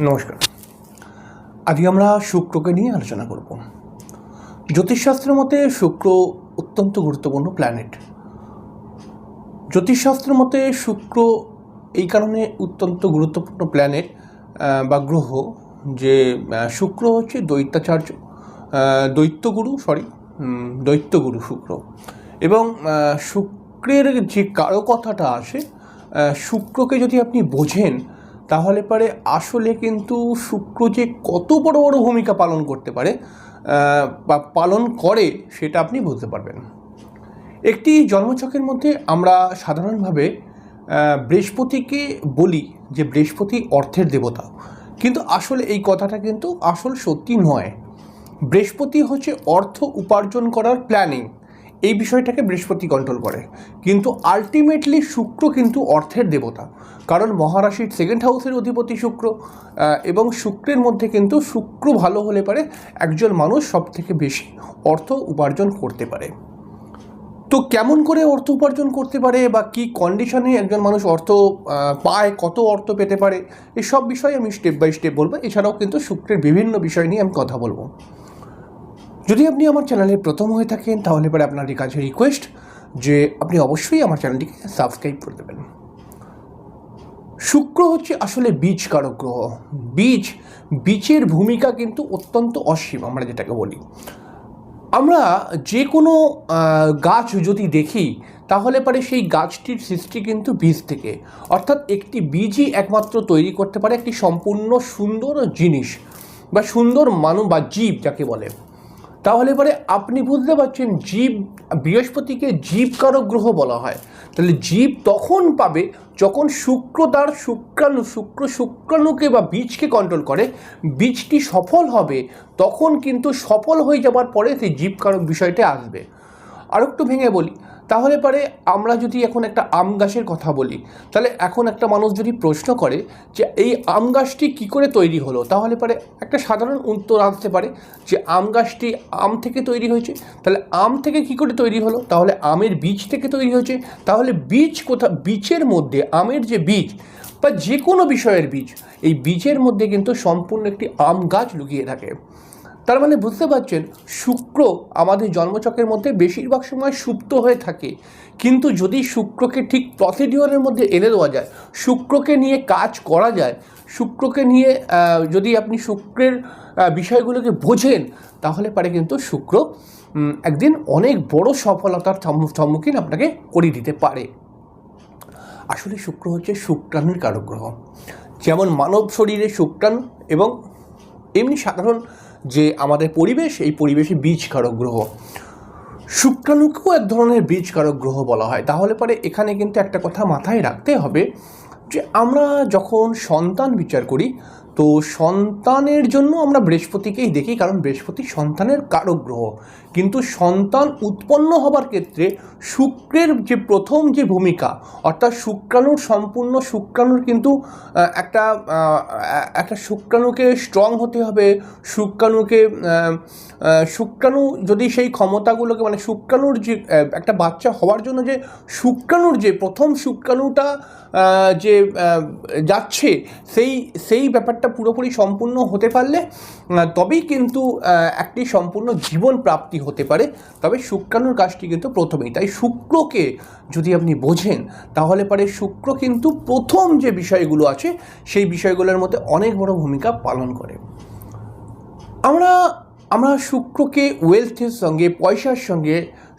নমস্কার। আজকে আমরা শুক্রকে নিয়ে আলোচনা করব। জ্যোতিষশাস্ত্রের মতে শুক্র অত্যন্ত গুরুত্বপূর্ণ প্ল্যানেট। জ্যোতিষশাস্ত্রের মতে শুক্র এই কারণে অত্যন্ত গুরুত্বপূর্ণ প্ল্যানেট বা গ্রহ যে শুক্র হচ্ছে দৈত্যগুরু শুক্র। এবং শুক্রের যে কারকথাটা আসে, শুক্রকে যদি আপনি বোঝেন তাহলে পারে আসলে কিন্তু শুক্র যে কত বড় বড় ভূমিকা পালন করতে পারে বা পালন করে সেটা আপনি বুঝতে পারবেন। একটি জন্মছকের মধ্যে আমরা সাধারণভাবে বৃহস্পতিকে বলি যে বৃহস্পতি অর্থের দেবতা, কিন্তু আসলে এই কথাটা কিন্তু আসল সত্যি নয়। বৃহস্পতি হচ্ছে অর্থ উপার্জন করার প্ল্যানিং, এই বিষয়টাকে বৃহস্পতি কন্ট্রোল করে, কিন্তু আলটিমেটলি শুক্র কিন্তু অর্থের দেবতা, কারণ মহারাশির সেকেন্ড হাউসের অধিপতি শুক্র। এবং শুক্রের মধ্যে কিন্তু শুক্র ভালো হলে পারে একজন মানুষ সব থেকে বেশি অর্থ উপার্জন করতে পারে। তো কেমন করে অর্থ উপার্জন করতে পারে বা কী কন্ডিশনে একজন মানুষ অর্থ পায়, কত অর্থ পেতে পারে, এসব বিষয়ে আমি স্টেপ বাই স্টেপ বলবো। এছাড়াও কিন্তু শুক্রের বিভিন্ন বিষয় নিয়ে আমি কথা বলবো। যদি আপনি আমার চ্যানেলে প্রথম হয়ে থাকেন তাহলে পরে আপনার কাছে রিকোয়েস্ট যে আপনি অবশ্যই আমার চ্যানেলটিকে সাবস্ক্রাইব করে দেবেন। শুক্র হচ্ছে আসলে বীজ কারক গ্রহ। বীজের ভূমিকা কিন্তু অত্যন্ত অসীম। আমরা যেটাকে বলি, আমরা যে কোনো গাছ যদি দেখি তাহলে পরে সেই গাছটির সৃষ্টি কিন্তু বীজ থেকে, অর্থাৎ একটি বীজই একমাত্র তৈরি করতে পারে একটি সম্পূর্ণ সুন্দর জিনিস বা সুন্দর মানুষ বা জীব যাকে বলে। তাহলে পরে আপনি বুঝতে পারছেন বৃহস্পতিকে জীবকারক গ্রহ বলা হয়। তাহলে জীব তখন পাবে যখন শুক্র তার শুক্রাণুকে বা বীজকে কন্ট্রোল করে, বীজটি সফল হবে, তখন কিন্তু সফল হয়ে যাবার পরে সেই জীবকারক বিষয়টা আসবে। আর একটু ভেঙে বলি, তাহলে পরে আমরা যদি এখন একটা আম গাছের কথা বলি, তাহলে এখন একটা মানুষ যদি প্রশ্ন করে যে এই আম গাছটি কী করে তৈরি হলো, তাহলে পরে একটা সাধারণ উত্তর আসতে পারে যে আম গাছটি আম থেকে তৈরি হয়েছে। তাহলে আম থেকে কী করে তৈরি হলো, তাহলে আমের বীজ থেকে তৈরি হয়েছে। তাহলে বীজের মধ্যে আমের যে বীজ বা যে কোনো বিষয়ের বীজ, এই বীজের মধ্যে কিন্তু সম্পূর্ণ একটি আম গাছ লুকিয়ে থাকে। তার মানে বুঝতে পারছেন, শুক্র আমাদের জন্মচক্রের মধ্যে বেশিরভাগ সময় সুপ্ত হয়ে থাকে, কিন্তু যদি শুক্রকে ঠিক প্রসিডিওরের মধ্যে এনে দেওয়া যায়, শুক্রকে নিয়ে কাজ করা যায়, শুক্রকে নিয়ে যদি আপনি শুক্রের বিষয়গুলোকে বোঝেন, তাহলে পারে কিন্তু শুক্র একদিন অনেক বড় সফলতার সম্মুখীন আপনাকে করিয়ে দিতে পারে। আসলে শুক্র হচ্ছে শুক্রাণুর কারক গ্রহ। যেমন মানব শরীরে শুক্রাণু এবং এমনি সাধারণ যে আমাদের পরিবেশ, এই পরিবেশে বীজ কারক গ্রহ। শুক্রাণুকেও এক ধরনের বীজ কারক গ্রহ বলা হয়। তাহলে পরে এখানে কিন্তু একটা কথা মাথায় রাখতে হবে যে আমরা যখন সন্তান বিচার করি, তো সন্তানের জন্য আমরা বৃহস্পতিকেই দেখি, কারণ বৃহস্পতি সন্তানের কারক গ্রহ। কিন্তু সন্তান উৎপন্ন হবার ক্ষেত্রে শুক্রের যে প্রথম যে ভূমিকা, অর্থাৎ শুক্রাণুর কিন্তু একটা শুক্রাণুকে স্ট্রং হতে হবে। শুক্রাণু যদি সেই ক্ষমতাগুলোকে, মানে শুক্রাণুর যে একটা বাচ্চা হওয়ার জন্য যে শুক্রাণুর যে প্রথম শুক্রাণুটা যে যাচ্ছে, সেই ব্যাপারটা পুরোপুরি সম্পূর্ণ হতে পারলে তবেই কিন্তু একটি সম্পূর্ণ জীবন প্রাপ্তি হতে পারে। তবে শুক্রাণুর কাজটি কিন্তু প্রথমেই। তাই শুক্রকে যদি আপনি বোঝেন তাহলে পারে শুক্র কিন্তু প্রথম যে বিষয়গুলো আছে সেই বিষয়গুলোর মধ্যে অনেক বড় ভূমিকা পালন করে। আমরা শুক্রকে ওয়েলথের সঙ্গে, পয়সার সঙ্গে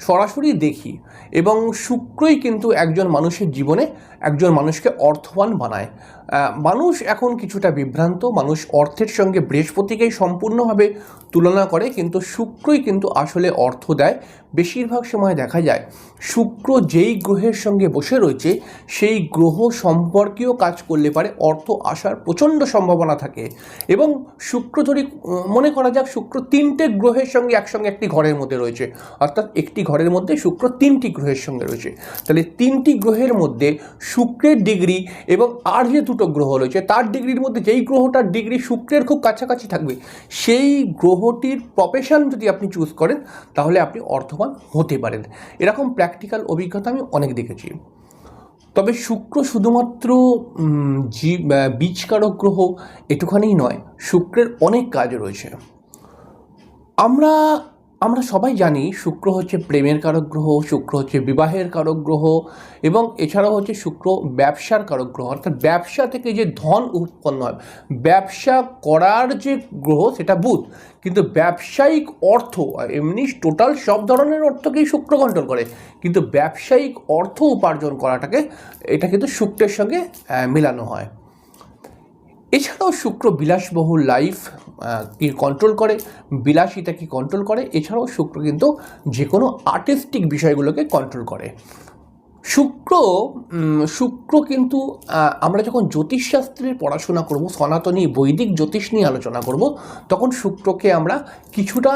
সরাসরি দেখি, এবং শুক্রই কিন্তু একজন মানুষের জীবনে একজন মানুষকে অর্থবান বানায়। মানুষ এখন কিছুটা বিভ্রান্ত, মানুষ অর্থের সঙ্গে বৃহস্পতিকেই সম্পূর্ণভাবে তুলনা করে, কিন্তু শুক্রই কিন্তু আসলে অর্থ দেয়। বেশিরভাগ সময় দেখা যায় শুক্র যেই গ্রহের সঙ্গে বসে রয়েছে সেই গ্রহ সম্পর্কীয় কাজ করলে পারে অর্থ আসার প্রচণ্ড সম্ভাবনা থাকে। এবং শুক্র যদি মনে করা যাক শুক্র 3টে গ্রহের সঙ্গে একসঙ্গে একটি ঘরের মধ্যে রয়েছে, অর্থাৎ একটি ঘরের মধ্যে শুক্র 3টি গ্রহের সঙ্গে রয়েছে, তাহলে 3টি গ্রহের মধ্যে শুক্রের ডিগ্রি এবং আর যে 2টো গ্রহ রয়েছে তার ডিগ্রির মধ্যে যেই গ্রহটার ডিগ্রি শুক্রের খুব কাছাকাছি থাকবে, সেই গ্রহটির প্রফেশন যদি আপনি চুজ করেন তাহলে আপনি অর্থবান হতে পারেন। এরকম প্র্যাকটিক্যাল অভিজ্ঞতা আমি অনেক দেখেছি। তবে শুক্র শুধুমাত্র বীজকারক গ্রহ এটুখানেই নয়, শুক্রের অনেক কাজ রয়েছে। আমরা আমরা সবাই জানি শুক্র হচ্ছে প্রেমের কারক গ্রহ, শুক্র হচ্ছে বিবাহের কারক গ্রহ, এবং এছাড়াও হচ্ছে শুক্র ব্যবসার কারক গ্রহ, অর্থাৎ ব্যবসা থেকে যে ধন উৎপন্ন হয়, ব্যবসা করার যে গ্রহ সেটা বুধ, কিন্তু ব্যবসায়িক অর্থ এমনি টোটাল সব ধরনের অর্থকেই শুক্র কন্ট্রোল করে, কিন্তু ব্যবসায়িক অর্থ উপার্জন করাটাকে এটা কিন্তু শুক্রের সঙ্গে মেলানো হয়। এছাড়াও শুক্র বিলাসবহুল লাইফ কি কন্ট্রোল করে, বিলাসিতা কি কন্ট্রোল করে। এছাড়াও শুক্র কিন্তু যে কোনো আর্টিস্টিক বিষয়গুলোকে কন্ট্রোল করে। শুক্র কিন্তু আমরা যখন জ্যোতিষশাস্ত্রের পড়াশোনা করব, সনাতনী বৈদিক জ্যোতিষ নিয়ে আলোচনা করব, তখন শুক্রকে আমরা কিছুটা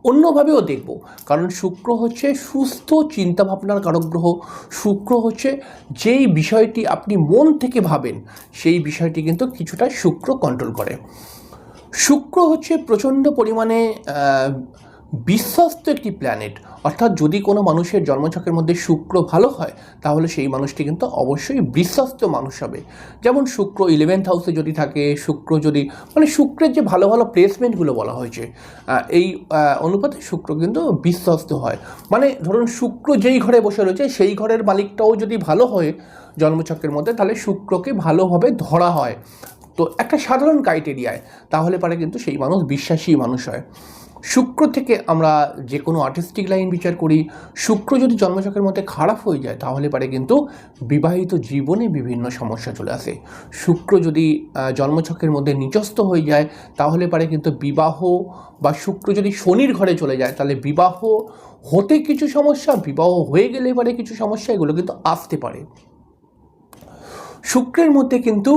অন্যভাবেও দেখব। কারণ শুক্র হচ্ছে সুস্থ চিন্তাভাবনার কারক গ্রহ। শুক্র হচ্ছে যেই বিষয়টি আপনি মন থেকে ভাবেন সেই বিষয়টি কিন্তু কিছুটা শুক্র কন্ট্রোল করে। শুক্র হচ্ছে প্রচণ্ড পরিমাণে বিশ্বস্ত একটি প্ল্যানেট, অর্থাৎ যদি কোনো মানুষের জন্মছকের মধ্যে শুক্র ভালো হয় তাহলে সেই মানুষটি কিন্তু অবশ্যই বিশ্বস্ত মানুষ হবে। যেমন শুক্র 11th হাউসে যদি থাকে, শুক্র যদি মানে শুক্রের যে ভালো ভালো প্লেসমেন্টগুলো বলা হয়েছে এই অনুপাতে শুক্র কিন্তু বিশ্বস্ত হয়। মানে ধরুন শুক্র যেই ঘরে বসে রয়েছে সেই ঘরের মালিকটাও যদি ভালো হয় জন্মছকের মধ্যে, তাহলে শুক্রকে ভালোভাবে ধরা হয়। তো একটা সাধারণ ক্রাইটেরিয়ায় তাহলে পারে কিন্তু সেই মানুষ বিশ্বাসী মানুষ হয়। শুক্র থেকে আমরা যে কোনো আর্টিস্টিক লাইন বিচার করি। শুক্র যদি জন্মছকের মধ্যে খারাপ হয়ে যায় তাহলে পারে কিন্তু বিবাহিত জীবনে বিভিন্ন সমস্যা চলে আসে। শুক্র যদি জন্মছকের মধ্যে নিচস্থ হয়ে যায় তাহলে পারে কিন্তু বিবাহ, বা শুক্র যদি শনির ঘরে চলে যায় তাহলে বিবাহ হতে কিছু সমস্যা, বিবাহ হয়ে গেলে পারে কিছু সমস্যা, এগুলো কিন্তু আসতে পারে। শুক্রের মধ্যে কিন্তু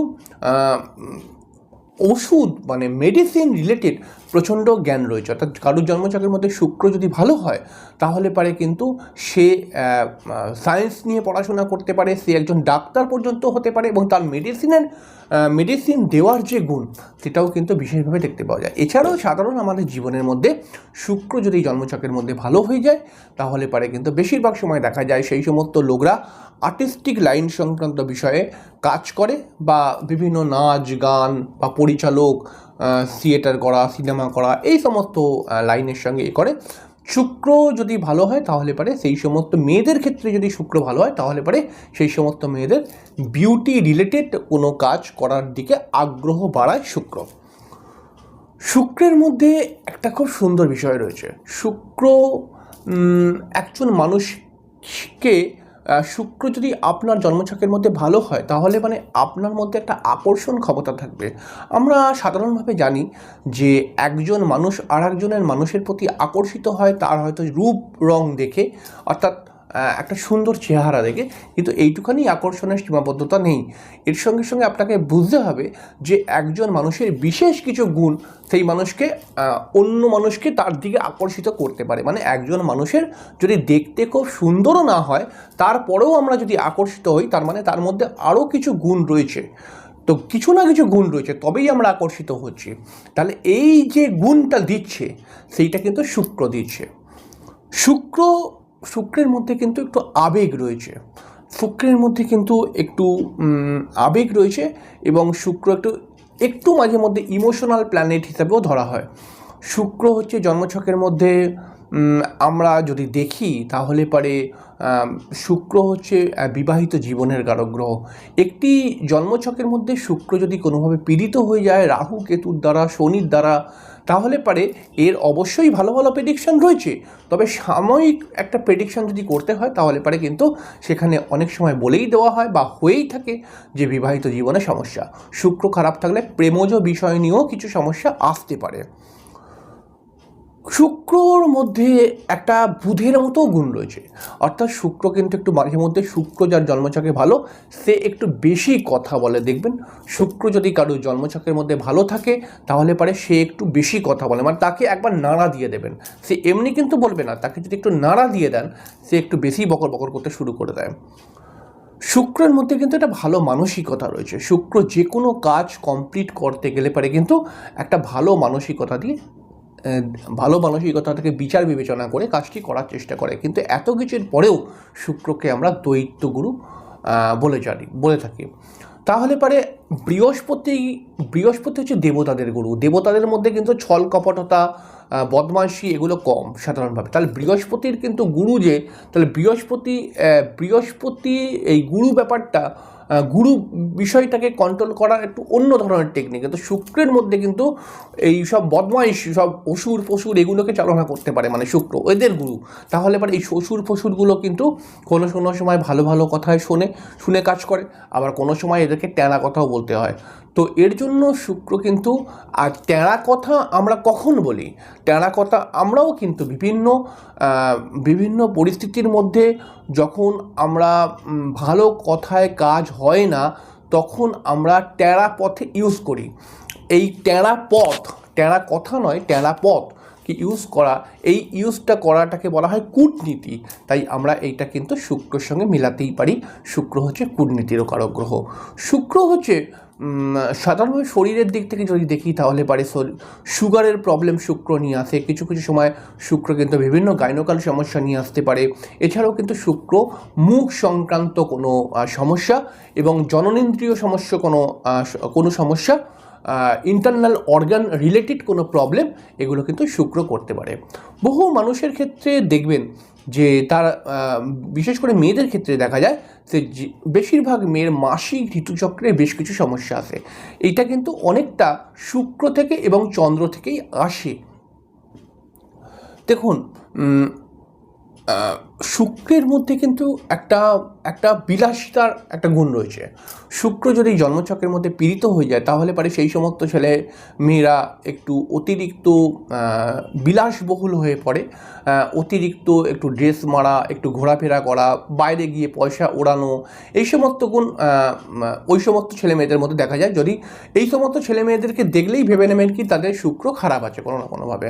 ওষুধ মানে মেডিসিন রিলেটেড প্রচণ্ড জ্ঞান রয়েছে, অর্থাৎ কারুর জন্মছকের মধ্যে শুক্র যদি ভালো হয় তাহলে পারে কিন্তু সে সায়েন্স নিয়ে পড়াশোনা করতে পারে, সে একজন ডাক্তার পর্যন্ত হতে পারে, এবং তার মেডিসিন দেওয়ার যে গুণ সেটাও কিন্তু বিশেষভাবে দেখতে পাওয়া যায়। এছাড়াও সাধারণ আমাদের জীবনের মধ্যে শুক্র যদি জন্মছকের মধ্যে ভালো হয়ে যায় তাহলে পারে কিন্তু বেশিরভাগ সময় দেখা যায় সেই সমস্ত লোকরা আর্টিস্টিক লাইন সংক্রান্ত বিষয়ে কাজ করে, বা বিভিন্ন নাচ গান বা পরিচালক, থিয়েটার করা, সিনেমা করা, এই সমস্ত লাইনের সঙ্গে করে। শুক্র যদি ভালো হয় তাহলে পারে সেই সমস্ত মেয়েদের ক্ষেত্রে, যদি শুক্র ভালো হয় তাহলে পারে সেই সমস্ত মেয়েদের বিউটি রিলেটেড কোনো কাজ করার দিকে আগ্রহ বাড়ায় শুক্র। শুক্রের মধ্যে একটা খুব সুন্দর বিষয় রয়েছে। শুক্র একজন মানুষকে, শুক্র যদি আপনার জন্মছকের মধ্যে ভালো হয় তাহলে মানে আপনার মধ্যে একটা আকর্ষণ ক্ষমতা থাকবে। আমরা সাধারণভাবে জানি যে একজন মানুষ আর একজনের মানুষের প্রতি আকর্ষিত হয় তার হয়তো রূপ রং দেখে, অর্থাৎ একটা সুন্দর চেহারা দেখে, কিন্তু এইটুখানি আকর্ষণের সীমাবদ্ধতা নেই। এর সঙ্গে সঙ্গে আপনাকে বুঝতে হবে যে একজন মানুষের বিশেষ কিছু গুণ সেই মানুষকে অন্য মানুষকে তার দিকে আকর্ষিত করতে পারে। মানে একজন মানুষের যদি দেখতে খুব সুন্দরও না হয় তারপরেও আমরা যদি আকর্ষিত হই, তার মানে তার মধ্যে আরও কিছু গুণ রয়েছে। তো কিছু না কিছু গুণ রয়েছে তবেই আমরা আকর্ষিত হচ্ছি। তাহলে এই যে গুণটা দিচ্ছে সেইটা কিন্তু শুক্র দিচ্ছে। শুক্রের মধ্যে কিন্তু একটু আবেগ রয়েছে, শুক্রের মধ্যে কিন্তু একটু আবেগ রয়েছে, এবং শুক্র একটু মাঝে মধ্যে ইমোশনাল প্ল্যানেট হিসাবেও ধরা হয়। শুক্র হচ্ছে জন্মছকের মধ্যে আমরা যদি দেখি তাহলে পারে শুক্র হচ্ছে বিবাহিত জীবনের কারক গ্রহ। একটি জন্মছকের মধ্যে শুক্র যদি কোনোভাবে পীড়িত হয়ে যায় রাহু কেতুর দ্বারা, শনির দ্বারা, তাহলে পারে এর অবশ্যই ভালো ভালো প্রেডিকশান রয়েছে, তবে সাময়িক একটা প্রেডিকশান যদি করতে হয় তাহলে পারে কিন্তু সেখানে অনেক সময় বলেই দেওয়া হয় বা হয়েই থাকে যে বিবাহিত জীবনে সমস্যা। শুক্র খারাপ থাকলে প্রেমজ বিষয় নিয়েও কিছু সমস্যা আসতে পারে। শুক্রর মধ্যে একটা বুধের মতো গুণ রয়েছে, অর্থাৎ শুক্র কিন্তু একটু মাঝে মধ্যে, শুক্র যার জন্মছকে ভালো সে একটু বেশি কথা বলে। দেখবেন শুক্র যদি কারোর জন্মছকের মধ্যে ভালো থাকে তাহলে পারে সে একটু বেশি কথা বলে, মানে তাকে একবার নাড়া দিয়ে দেবেন, সে এমনি কিন্তু বলবে না, তাকে যদি একটু নাড়া দিয়ে দেন সে একটু বেশি বকর বকর করতে শুরু করে দেয়। শুক্রের মধ্যে কিন্তু একটা ভালো মানসিকতা রয়েছে। শুক্র যে কোনো কাজ কমপ্লিট করতে গেলে পারে কিন্তু একটা ভালো মানসিকতা দিয়ে, ভালো মানসিকতা থেকে বিচার বিবেচনা করে কাজটি করার চেষ্টা করে। কিন্তু এত কিছুর পরেও শুক্রকে আমরা দৈত্যগুরু বলে থাকি। তাহলে পারে বৃহস্পতি হচ্ছে দেবতাদের গুরু। দেবতাদের মধ্যে কিন্তু ছল কপটতা, বদমাইশি এগুলো কম সাধারণভাবে। তাহলে বৃহস্পতির কিন্তু গুরু যে, তাহলে বৃহস্পতি এই গুরু ব্যাপারটা, গুরু বিষয়টাকে কন্ট্রোল করার একটু অন্য ধরনের টেকনিক। কিন্তু শুক্রের মধ্যে কিন্তু এই সব বদমাইশ, সব অসুর ফসুর এগুলোকে চালনা করতে পারে, মানে শুক্র এদের গুরু। তাহলে পরে এই অসুর ফসুরগুলো কিন্তু কোনো কোনো সময় ভালো ভালো কথায় শুনে কাজ করে, আবার কোনো সময় এদেরকে ট্যাড়া কথাও বলতে হয়। তো এর জন্য শুক্র কিন্তু, আর ট্যাড়া কথা আমরা কখন বলি? ট্যাড়া কথা আমরাও কিন্তু বিভিন্ন পরিস্থিতির মধ্যে, যখন আমরা ভালো কথায় কাজ হয় না, তখন আমরা ট্যাড়া পথে ইউজ করি। এই ট্যাড়া কথা নয়, ট্যাড়া পথ কি ইউজ করা, এই ইউজটা করাটাকে বলা হয় কূটনীতি। তাই আমরা এইটা কিন্তু শুক্রের সঙ্গে মেলাতেই পারি। শুক্র হচ্ছে কূটনীতিরও কারক গ্রহ। শুক্র হচ্ছে সাধারণভাবে শরীরের দিক থেকে যদি দেখি, তাহলে পারে সুগারের প্রবলেম শুক্র নিয়ে আসে। কিছু কিছু সময় শুক্র কিন্তু বিভিন্ন গাইনোকাল সমস্যা নিয়ে আসতে পারে। এছাড়াও কিন্তু শুক্র মুখ সংক্রান্ত কোনো সমস্যা এবং জননেন্দ্রিয় সমস্যা, কোনো সমস্যা, ইন্টারনাল অর্গান রিলেটেড কোনো প্রবলেম, এগুলো কিন্তু শুক্র করতে পারে। বহু মানুষের ক্ষেত্রে দেখবেন যে তার, বিশেষ করে মেয়েদের ক্ষেত্রে দেখা যায় যে বেশিরভাগ মেয়ের মাসিক ঋতুচক্রে বেশ কিছু সমস্যা আসে। এইটা কিন্তু অনেকটা শুক্র থেকে এবং চন্দ্র থেকেই আসে। দেখুন, শুক্রের মধ্যে কিন্তু একটা বিলাসিতার একটা গুণ রয়েছে। শুক্র যদি জন্মচক্রের মধ্যে পীড়িত হয়ে যায়, তাহলে পারে সেই সমস্ত ছেলে মেয়েরা একটু অতিরিক্ত বিলাসবহুল হয়ে পড়ে। অতিরিক্ত একটু ড্রেস মারা, একটু ঘোরাফেরা করা, বাইরে গিয়ে পয়সা ওড়ানো, এই সমস্ত গুণ ওই সমস্ত ছেলে মেয়েদের মধ্যে দেখা যায়। যদি এই সমস্ত ছেলে মেয়েদেরকে দেখলেই ভেবে নেবেন কি তাদের শুক্র খারাপ আছে কোনো না কোনোভাবে।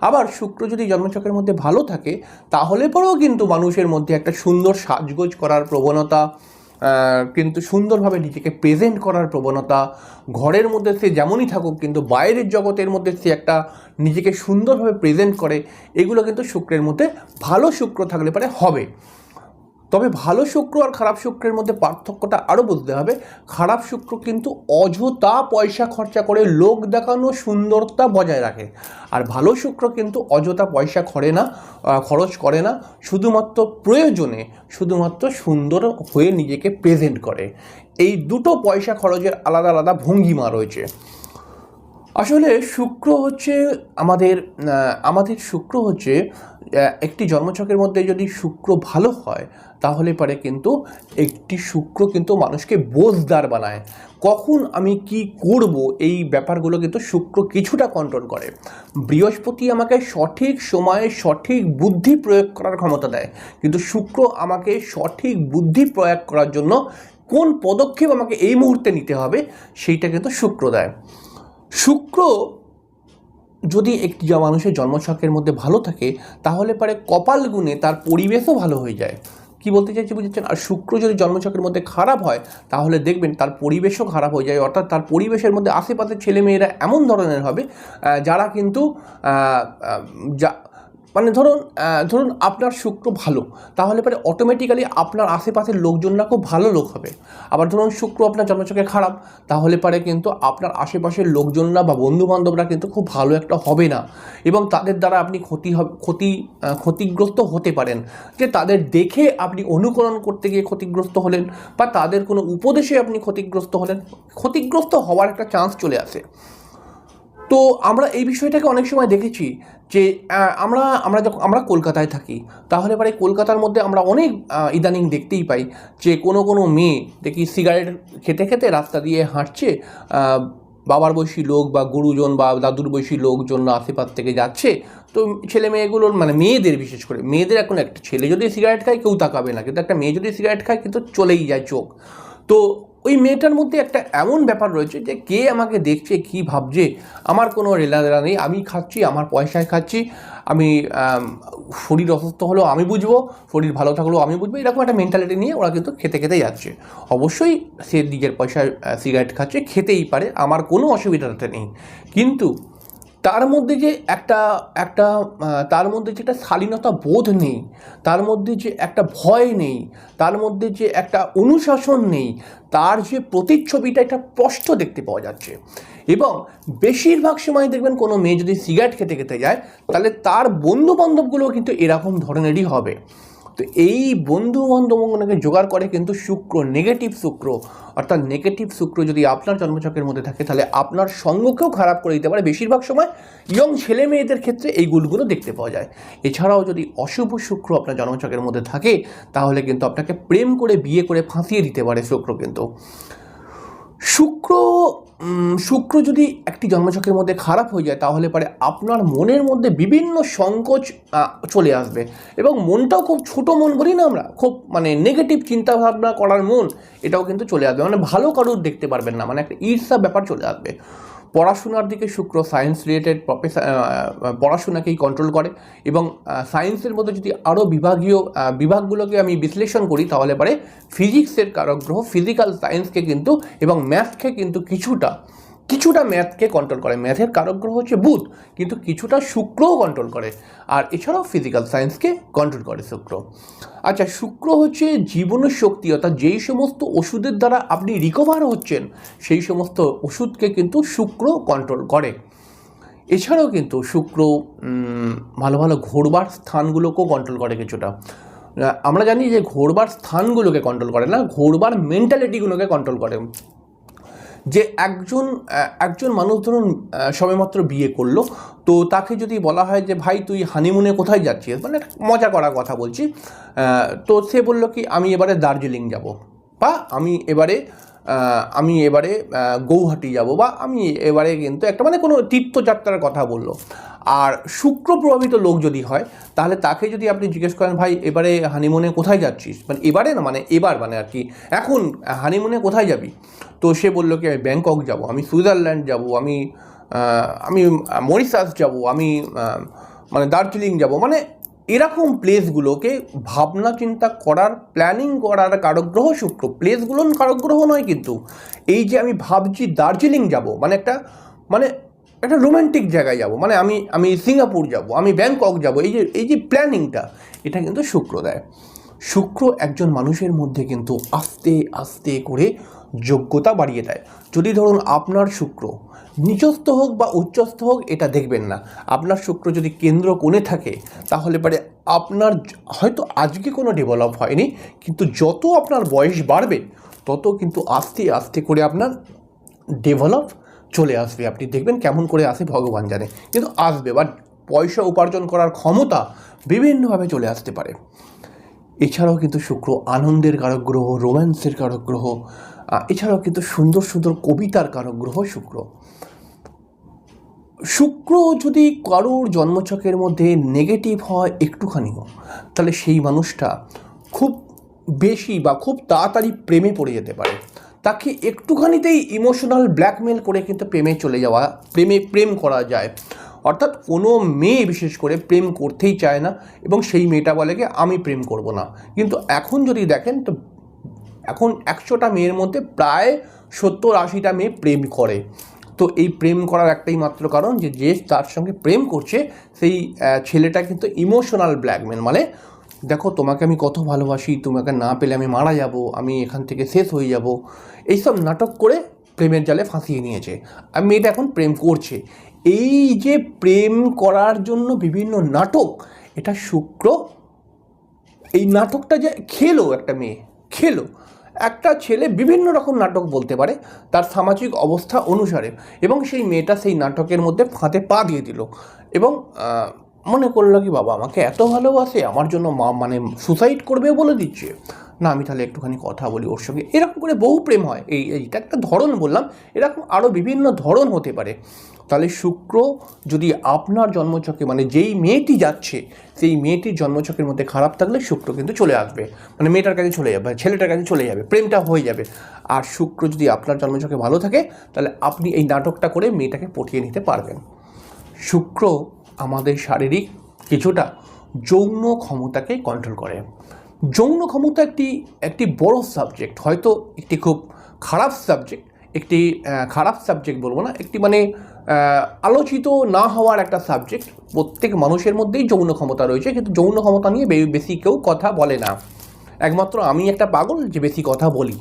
আবার শুক্র যদি জন্মচক্রের মধ্যে ভালো থাকে, তাহলে পরেও কিন্তু মানুষের মধ্যে একটা সুন্দর সাজগোজ করার প্রবণতা, কিন্তু সুন্দরভাবে নিজেকে প্রেজেন্ট করার প্রবণতা, ঘরের মধ্যে সে যেমনই থাকুক কিন্তু বাইরের জগতের মধ্যে সে একটা নিজেকে সুন্দরভাবে প্রেজেন্ট করে, এগুলো কিন্তু শুক্রের মধ্যে ভালো শুক্র থাকলে পারে হবে। তবে ভালো শুক্র আর খারাপ শুক্রের মধ্যে পার্থক্যটা আরও বুঝতে হবে। খারাপ শুক্র কিন্তু অযথা পয়সা খরচা করে লোক দেখানো সুন্দরতা বজায় রাখে, আর ভালো শুক্র কিন্তু অযথা পয়সা খরচ করে না, শুধুমাত্র প্রয়োজনে শুধুমাত্র সুন্দর হয়ে নিজেকে প্রেজেন্ট করে। এই দুটো পয়সা খরচের আলাদা আলাদা ভঙ্গিমা রয়েছে। আসলে শুক্র হচ্ছে আমাদের শুক্র হচ্ছে একটি জন্মছকের মধ্যে যদি শুক্র ভালো হয়, তাহলে পরে কিন্তু একটি শুক্র কিন্তু মানুষকে বোঝদার বানায়। কখন আমি কি করব এই ব্যাপারগুলো কিন্তু শুক্র কিছুটা কন্ট্রোল করে। বৃহস্পতি আমাকে সঠিক সময়ে সঠিক বুদ্ধি প্রয়োগ করার ক্ষমতা দেয়, কিন্তু শুক্র আমাকে সঠিক বুদ্ধি প্রয়োগ করার জন্য কোন পদক্ষেপ আমাকে এই মুহূর্তে নিতে হবে সেইটা কিন্তু শুক্র দেয়। শুক্র যদি একটি মানুষের জন্মছকের মধ্যে ভালো থাকে, তাহলে পারে কপাল গুণে তার পরিবেশও ভালো হয়ে যায়। কি বলতে চাইছি বুঝেছেন? আর শুক্র যদি জন্মছকের মধ্যে খারাপ হয়, তাহলে দেখবেন তার পরিবেশও খারাপ হয়ে যায়। অর্থাৎ তার পরিবেশের মধ্যে আশেপাশের ছেলেমেয়েরা এমন ধরনের হবে যারা কিন্তু মানে ধরুন আপনার শুক্র ভালো, তাহলে পরে অটোমেটিক্যালি আপনার আশেপাশের লোকজনরা খুব ভালো লোক হবে। আবার ধরুন শুক্র আপনার জন্মছকে খারাপ, তাহলে পরে কিন্তু আপনার আশেপাশের লোকজনরা বা বন্ধুবান্ধবরা কিন্তু খুব ভালো একটা হবে না, এবং তাদের দ্বারা আপনি ক্ষতিগ্রস্ত হতে পারেন। যে তাদের দেখে আপনি অনুকরণ করতে গিয়ে ক্ষতিগ্রস্ত হলেন, বা তাদের কোনো উপদেশে আপনি ক্ষতিগ্রস্ত হওয়ার একটা চান্স চলে আসে। তো আমরা এই বিষয়টাকে অনেক সময় দেখেছি যে আমরা কলকাতায় থাকি, তাহলে পরে কলকাতার মধ্যে আমরা অনেক ইদানিং দেখতেই পাই যে কোনো মেয়ে দেখি সিগারেট খেতে খেতে রাস্তা দিয়ে হাঁটছে, বাবার বয়সী লোক বা গুরুজন বা দাদুর বয়সী লোকজন আশেপাশ থেকে যাচ্ছে। তো ছেলে মেয়েগুলোর, মানে মেয়েদের, বিশেষ করে মেয়েদের, এখন একটা ছেলে যদি সিগারেট খায় কেউ তাকাবে না, কিন্তু একটা মেয়ে যদি সিগারেট খায় কিন্তু চলেই যায় চোখ। তো ওই মেয়েটার মধ্যে একটা এমন ব্যাপার রয়েছে যে কে আমাকে দেখছে, কী ভাবছে, আমার কোনো লেনাদেনা নেই, আমি খাচ্ছি, আমার পয়সায় খাচ্ছি, আমি শরীর অসুস্থ হলেও আমি বুঝবো, শরীর ভালো থাকলেও আমি বুঝবো, এরকম একটা মেন্টালিটি নিয়ে ওরা কিন্তু খেতে যাচ্ছে। অবশ্যই সে নিজের পয়সায় সিগারেট খাচ্ছে, খেতেই পারে, আমার কোনো অসুবিধাতে নেই। কিন্তু তার মধ্যে যে একটা একটা তার মধ্যে যে একটা শালীনতা বোধ নেই, তার মধ্যে যে একটা ভয় নেই, তার মধ্যে যে একটা অনুশাসন নেই, তার যে প্রতিচ্ছবিটা একটা স্পষ্ট দেখতে পাওয়া যাচ্ছে। এবং বেশিরভাগ সময় দেখবেন কোনো মেয়ে যদি সিগারেট খেতে খেতে যায়, তাহলে তার বন্ধু বান্ধবগুলোও কিন্তু এরকম ধরনেরই হবে। তো এই বন্ধু বান্ধবগুলোকে জোগাড় করে কিন্তু শুক্র, নেগেটিভ শুক্র। অর্থাৎ নেগেটিভ শুক্র যদি আপনার জন্মছকের মধ্যে থাকে, তাহলে আপনার সঙ্গকেও খারাপ করে দিতে পারে। বেশিরভাগ সময় ইয়ং ছেলে মেয়েদের ক্ষেত্রে এই গুণগুলো দেখতে পাওয়া যায়। এছাড়াও যদি অশুভ শুক্র আপনার জন্মছকের মধ্যে থাকে, তাহলে কিন্তু আপনাকে প্রেম করে বিয়ে করে ফাঁসিয়ে দিতে পারে শুক্র। কিন্তু শুক্র যদি একটি জন্মছকের মধ্যে খারাপ হয়ে যায়, তাহলে পরে আপনার মনের মধ্যে বিভিন্ন সংকোচ চলে আসবে। এবং মনটাও খুব ছোট মন বলি না আমরা, খুব মানে নেগেটিভ চিন্তাভাবনা করার মন, এটাও কিন্তু চলে আসবে। মানে ভালো কারোর দেখতে পারবেন না, মানে একটা ঈর্ষা ব্যাপার চলে আসবে। পড়াশোনার দিকে শুক্র সায়েন্স রিলেটেড পড়াশোনাকেই কন্ট্রোল করে। এবং সায়েন্সের মধ্যে যদি আরও বিভাগগুলোকে আমি বিশ্লেষণ করি, তাহলে পরে ফিজিক্সের কারক গ্রহ ফিজিক্যাল সায়েন্সকে কিন্তু এবং ম্যাথকে কিন্তু কিছুটা ম্যাথকে কন্ট্রোল করে। ম্যাথের কারক গ্রহ হচ্ছে বুধ, কিন্তু কিছুটা শুক্রও কন্ট্রোল করে। আর এছাড়াও ফিজিক্যাল সায়েন্সকে কন্ট্রোল করে শুক্র। আচ্ছা, শুক্র হচ্ছে জীবনের শক্তি, অর্থাৎ যেই সমস্ত ওষুধের দ্বারা আপনি রিকভার হচ্ছেন, সেই সমস্ত ওষুধকে কিন্তু শুক্র কন্ট্রোল করে। এছাড়াও কিন্তু শুক্র ভালো ভালো ঘোরবার স্থানগুলোকেও কন্ট্রোল করে কিছুটা। আমরা জানি যে ঘোরবার স্থানগুলোকে কন্ট্রোল করে না, ঘোরবার মেন্টালিটিগুলোকে কন্ট্রোল করে। যে একজন মানুষ ধরুন সবেমাত্র বিয়ে করলো, তো তাকে যদি বলা হয় যে ভাই তুই হানিমুনে কোথায় যাচ্ছিস, মানে মজা করার কথা বলছি, তো সে বললো কি আমি এবারে দার্জিলিং যাব, বা আমি এবারে গৌহাটি যাব, বা আমি এবারে কিন্তু একটা মানে কোনো তীর্থযাত্রার কথা বললো। আর শুক্র প্রভাবিত লোক যদি হয়, তাহলে তাকে যদি আপনি জিজ্ঞেস করেন ভাই এবারে হানিমুনে কোথায় যাচ্ছিস, মানে এবারে না মানে এবার মানে আর কি এখন হানিমুনে কোথায় যাবি, তো সে বললো কি আমি ব্যাংকক যাব, আমি সুইজারল্যান্ড যাব, আমি মরিশাস যাব, আমি মানে দার্জিলিং যাব, মানে এরকম প্লেসগুলোকে ভাবনা চিন্তা করার, প্ল্যানিং করার কারক গ্রহ শুক্র। প্লেসগুলোর কারক গ্রহ নয় কিন্তু। এই যে আমি ভাবছি দার্জিলিং যাব, মানে একটা রোম্যান্টিক জায়গায় যাব, মানে আমি সিঙ্গাপুর যাব, আমি ব্যাংকক যাব, এই যে প্ল্যানিংটা, এটা কিন্তু শুক্র দেয়। শুক্র একজন মানুষের মধ্যে কিন্তু আস্তে আস্তে করে যোগ্যতা বাড়িয়ে দেয়। যদি ধরুন আপনার শুক্র নিচস্থ হোক বা উচ্চস্থ হোক, এটা দেখবেন না। আপনার শুক্র যদি কেন্দ্র কোণে থাকে, তাহলে পরে আপনার হয়তো আজকে কোনো ডেভেলপ হয়নি, কিন্তু যত আপনার বয়স বাড়বে, তত কিন্তু আস্তে আস্তে করে আপনার ডেভেলপ চলে আসবে। আপনি দেখবেন কেমন করে আসে ভগবান জানে, কিন্তু আসবে। বা পয়সা উপার্জন করার ক্ষমতা বিভিন্নভাবে চলে আসতে পারে। এছাড়াও কিন্তু শুক্র আনন্দের কারক গ্রহ, রোম্যান্সের কারক গ্রহ। এছাড়াও কিন্তু সুন্দর সুন্দর কবিতার কারক গ্রহ শুক্র। শুক্র যদি কারোর জন্মছকের মধ্যে নেগেটিভ হয় একটুখানিও, তাহলে সেই মানুষটা খুব বেশি বা খুব তাড়াতাড়ি প্রেমে পড়ে যেতে পারে। তাকে একটুখানিতেই ইমোশনাল ব্ল্যাকমেল করে কিন্তু প্রেম করা যায়। অর্থাৎ কোনো মেয়ে বিশেষ করে প্রেম করতেই চায় না, এবং সেই মেয়েটা বলে কি আমি প্রেম করব না। কিন্তু এখন যদি দেখেন, তো এখন 100টা মেয়ের মধ্যে প্রায় 70-80টা মেয়ে প্রেম করে। তো এই প্রেম করার একটাই মাত্র কারণ, যে তার সঙ্গে প্রেম করছে সেই ছেলেটা কিন্তু ইমোশনাল ব্ল্যাকমেল, মানে দেখো তোমাকে আমি কত ভালোবাসি, তোমাকে না পেলে আমি মারা যাব, আমি এখান থেকে শেষ হয়ে যাব, এইসব নাটক করে প্রেমের জালে ফাঁসিয়ে নিয়েছে। আর মেয়েটা এখন প্রেম করছে। এই যে প্রেম করার জন্য বিভিন্ন নাটক, এটা শুক্র এই নাটকটা যে একটা ছেলে বিভিন্ন রকম নাটক বলতে পারে তার সামাজিক অবস্থা অনুসারে, এবং সেই মেয়েটা সেই নাটকের মধ্যে ফাঁদে পা দিয়ে দিল, এবং মনে করলো কি বাবা আমাকে এত ভালোবাসে, আমার জন্য মানে সুসাইড করবে বলে দিচ্ছে, না আমি তাহলে একটুখানি কথা বলি ওর সঙ্গে। এরকম করে বহু প্রেম হয়। এইটা একটা ধরন বললাম, এরকম আরও বিভিন্ন ধরন হতে পারে। তাহলে শুক্র যদি আপনার জন্মছকে, মানে যেই মেয়েটি যাচ্ছে সেই মেয়েটির জন্মছকের মধ্যে খারাপ থাকলে শুক্র কিন্তু চলে আসবে, মানে মেয়েটার কাছে চলে যাবে, ছেলেটার কাছে চলে যাবে, প্রেমটা হয়ে যাবে। আর শুক্র যদি আপনার জন্মছকে ভালো থাকে, তাহলে আপনি এই নাটকটা করে মেয়েটাকে পটিয়ে নিতে পারবেন। শুক্র আমাদের শারীরিক কিছুটা যৌন ক্ষমতাকে কন্ট্রোল করে। যৌন ক্ষমতা একটি বড় সাবজেক্ট, হয়তো একটি খুব খারাপ সাবজেক্ট, একটি খারাপ সাবজেক্ট বলবো না, একটি মানে আলোচিত না হওয়ার একটা সাবজেক্ট। প্রত্যেক মানুষের মধ্যেই যৌন ক্ষমতা রয়েছে, কিন্তু যৌন ক্ষমতা নিয়ে বেশি কেউ কথা বলে না। একমাত্র আমি একটা পাগল যে বেশি কথা বলি।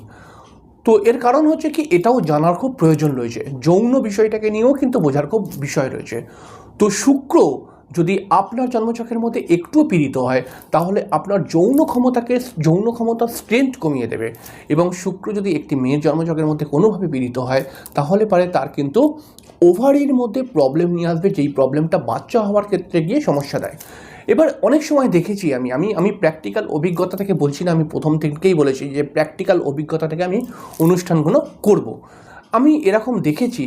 তো এর কারণ হচ্ছে কি, এটাও জানার খুব প্রয়োজন রয়েছে, যৌন বিষয়টাকে নিয়েও কিন্তু বোঝার খুব বিষয় রয়েছে। তো শুক্র যদি আপনার জন্মছকের মধ্যে একটুও পীড়িত হয়, তাহলে আপনার যৌন ক্ষমতার স্ট্রেংথ কমিয়ে দেবে। এবং শুক্র যদি একটি মেয়ের জন্মছকের মধ্যে কোনোভাবে পীড়িত হয়, তাহলে পারে তার কিন্তু ওভারির মধ্যে প্রবলেম নিয়ে আসবে, যেই প্রবলেমটা বাচ্চা হওয়ার ক্ষেত্রে গিয়ে সমস্যা দেয়। এবার অনেক সময় দেখেছি আমি প্র্যাকটিক্যাল অভিজ্ঞতা থেকে বলছি না, আমি প্রথম থেকেই বলেছি যে প্র্যাকটিক্যাল অভিজ্ঞতা থেকে আমি অনুষ্ঠানগুলো করব। আমি এরকম দেখেছি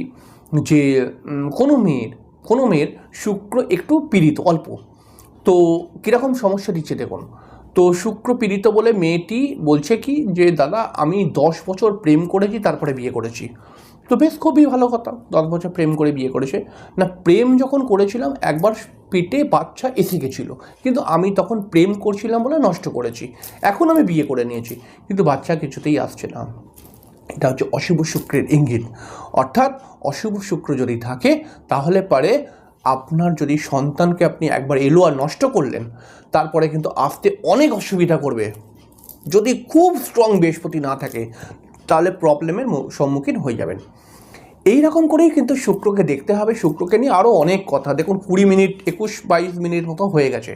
যে কোনো মেয়ের শুক্র একটু পীড়িত অল্প, তো কীরকম সমস্যা দিচ্ছে দেখুন। তো শুক্র পীড়িত বলে মেয়েটি বলছে কি যে দাদা আমি 10 বছর প্রেম করেছি, তারপরে বিয়ে করেছি। তো বেশ খুবই ভালো কথা, 10 বছর প্রেম করে বিয়ে করেছে। না, প্রেম যখন করেছিলাম একবার পেটে বাচ্চা এসে গেছিলো, কিন্তু আমি তখন প্রেম করছিলাম বলে নষ্ট করেছি। এখন আমি বিয়ে করে নিয়েছি, কিন্তু বাচ্চা কিছুতেই আসছে না। এটা হচ্ছে অশুভ শুক্রের ইঙ্গিত। অর্থাৎ অশুভ শুক্র যদি থাকে, তাহলে পারে আপনার যদি সন্তানকে আপনি একবার এলো আর নষ্ট করলেন, তারপরে কিন্তু আসতে অনেক অসুবিধা করবে। যদি খুব স্ট্রং বৃহস্পতি না থাকে, তাহলে প্রবলেমের সম্মুখীন হয়ে যাবেন। এই রকম করেই কিন্তু শুক্রকে দেখতে হবে। শুক্রকে নিয়ে আরও অনেক কথা, দেখুন 20 মিনিট 21-22 মিনিট মতো হয়ে গেছে।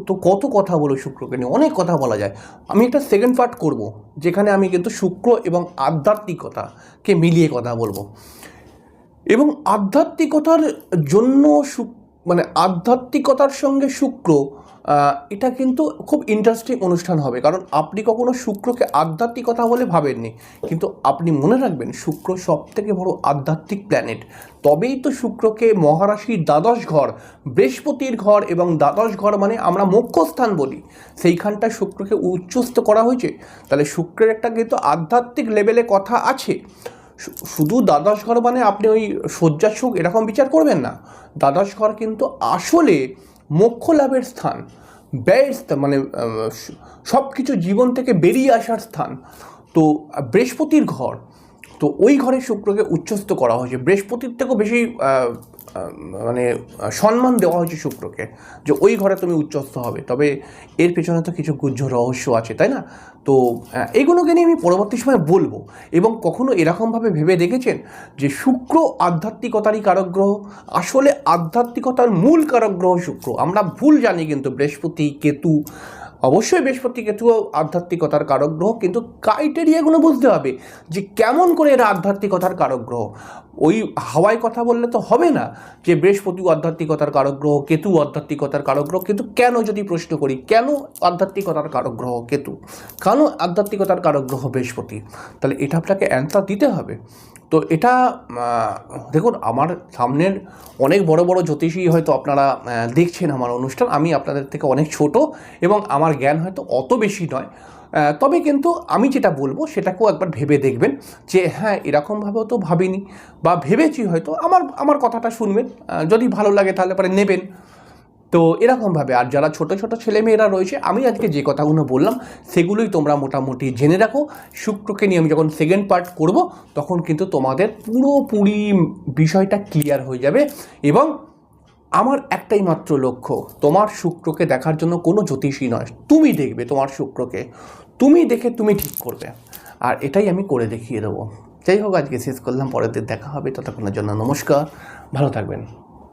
তো কত কথা বলো শুক্রকে নিয়ে, অনেক কথা বলা যায়। আমি একটা সেকেন্ড পার্ট করব, যেখানে আমি কিন্তু শুক্র এবং আধ্যাত্মিকতাকে মিলিয়ে কথা বলবো। এবং আধ্যাত্মিকতার জন্য আধ্যাত্মিকতার সঙ্গে শুক্র, এটা কিন্তু খুব ইন্টারেস্টিং অনুষ্ঠান হবে। কারণ আপনি কখনো শুক্রকে আধ্যাত্মিকতা বলে ভাবেননি, কিন্তু আপনি মনে রাখবেন শুক্র সবথেকে বড় আধ্যাত্মিক প্ল্যানেট। তবেই তো শুক্রকে মহারাশির দ্বাদশ ঘর, বৃহস্পতির ঘর, এবং দ্বাদশ ঘর মানে আমরা মোক্ষস্থান বলি, সেইখানটায় শুক্রকে উচ্চস্থ করা হয়েছে। তাহলে শুক্রের একটা কিন্তু আধ্যাত্মিক লেভেলে কথা আছে। শুধু দ্বাদশ ঘর মানে আপনি ওই শয্যার সুখ এরকম বিচার করবেন না। দ্বাদশ ঘর কিন্তু আসলে মোক্ষ লাভের স্থান, ব্যয়ের স্থান, মানে সব কিছু জীবন থেকে বেরিয়ে আসার স্থান। তো বৃহস্পতির ঘর, তো ওই ঘরে শুক্রকে উচ্চস্থ করা হয়েছে। বৃহস্পতির থেকেও বেশি সম্মান দেওয়া হয়েছে শুক্রকে, যে ওই ঘরে তুমি উচ্চস্থ হবে। তবে এর পেছনে তো কিছু গুহ্য রহস্য আছে, তাই না? তো এইগুলোকে নিয়ে আমি পরবর্তী সময় বলবো। এবং কখনো এরকমভাবে ভেবে দেখেছেন যে শুক্র আধ্যাত্মিকতারই কারক গ্রহ? আসলে আধ্যাত্মিকতার মূল কারক গ্রহ শুক্র। আমরা ভুল জানি কিন্তু বৃহস্পতি, কেতু, অবশ্যই বৃহস্পতি কেতুও আধ্যাত্মিকতার কারক গ্রহ, কিন্তু ক্রাইটেরিয়াগুলো বুঝতে হবে যে কেমন করে এরা আধ্যাত্মিকতার কারক গ্রহ। ওই হাওয়ায় কথা বললে তো হবে না যে বৃহস্পতিও আধ্যাত্মিকতার কারক গ্রহ, কেতু আধ্যাত্মিকতার কারক গ্রহ। কিন্তু কেন, যদি প্রশ্ন করি কেন আধ্যাত্মিকতার কারক গ্রহ কেতু, কেন আধ্যাত্মিকতার কারক গ্রহ বৃহস্পতি, তাহলে এটা আপনাকে অ্যান্সার দিতে হবে। তো এটা দেখুন, আমার সামনের অনেক বড় বড় জ্যোতিষী হয়তো আপনারা দেখছেন আমার অনুষ্ঠান। আমি আপনাদের থেকে অনেক ছোট এবং আমার জ্ঞান হয়তো অত বেশি নয়। তবে কিন্তু আমি যেটা বলবো সেটাকেও একবার ভেবে দেখবেন যে হ্যাঁ, এরকমভাবেও তো ভাবিনি, বা ভেবেছি হয়তো। আমার কথাটা শুনবেন, যদি ভালো লাগে তাহলে পরে নেবেন। তো এরকমভাবে, আর যারা ছোট ছোট ছেলেমেয়েরা রয়েছে, আমি আজকে যে কথাগুলো বললাম সেগুলোই তোমরা মোটামুটি জেনে রাখো। শুক্রকে নিয়ে আমি যখন সেকেন্ড পার্ট করব, তখন কিন্তু তোমাদের পুরোপুরি বিষয়টা ক্লিয়ার হয়ে যাবে। এবং আমার একটাই মাত্র লক্ষ্য, তোমার শুক্রকে দেখার জন্য কোনো জ্যোতিষী নয়, তুমি দেখবে তোমার শুক্রকে, তুমি দেখে তুমি ঠিক করবে। আর এটাই আমি করে দেখিয়ে দেবো। যাই হোক, আজকে শেষ করলাম, পরের দিন দেখা হবে। ততক্ষণের জন্য নমস্কার, ভালো থাকবেন।